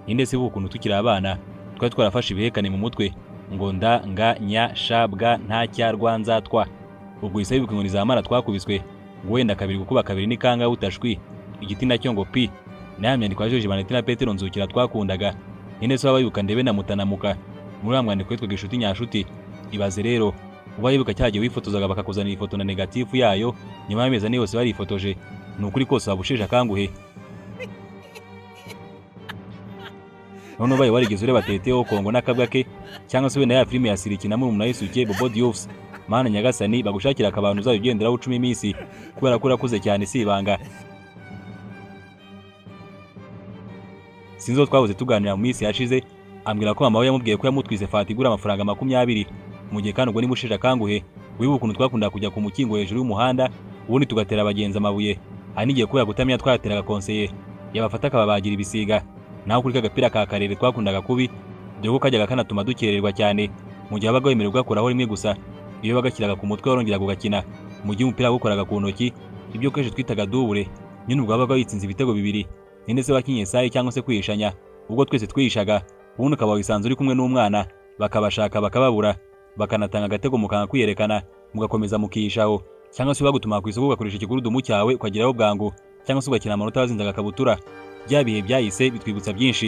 ninde se ukuntu tukiri abana twari twarafashe ibihekane mu mutwe ngo nda nga nya shabwa nta cyarwa nzatwa ubwo isa yibuka inkoni za mara twakubiswe ngo wenda kabiri gukuba kabiri ni kanga utashwi igiti nacyo ngo pi na myandiko ya George Valentin na Petero Nzukira twakundaga ninde se wabayibuka ndebe na mutanamuka muri amwandiko yitwa gishuti nyashuti ibaze rero uba yibuka cyagiye wifotozaga bakakuzanira ifoto na negatifu yayo nyuma y'amezi ane yose barifotoje nukuri kose wabushije akanguhe none ubaye warigeze ureba Teteo Kongo n'akabwa ke cyangwa se wenda ya filime ya Sirikina muri Munayisuke Bobo Diouf mana nyagasani bagushakira akabantu uzayo ugendera ucumi iminsi kubera ko urakuze cyane si ibanga sinzo twabuze tuganira mu minsi yashize ambwira ko mama we yamubwiye ko yamutwize fati igura amafaranga 20 mu gihe kandi ubwo ni mushije akanguhe wibuka ukuntu twakunda kujya ku mukingo hejuru y'umuhanda ubundi tugatera abagenzi amabuye anigiye ko yagutamya twateraga konseye yabafata akababagira ibisiga naho kuri kagapira ka karere twakundaga kubi dore ko kajyaga kanatuma dukererwa cyane mu gihe abaga wemerewe gukoraho rimwe gusa iyo bagakiraga ku mutwe warongeraga gukina mu gihe umupira gukoraga ku ntoki ibyo kenshi twitaga dubure nyine ubwo abaga yitsinze ibitego bibiri ninde se wakinye sayi cyangwa se kwishanya ubwo twese twihishaga ubundi ukaba wisanze uri kumwe n'umwana bakabashaka bakababura bakanatanga agatego mukanga kwiyerekana mugakomeza mukihishaho cyangwa se bagutuma ku isoko ugakoresha ikigurudumu cyawe ukageraho bwangu cyangwa se ugakina amanota wazinzaga kabutura bya bihe byahise bitwibutsa byinshi.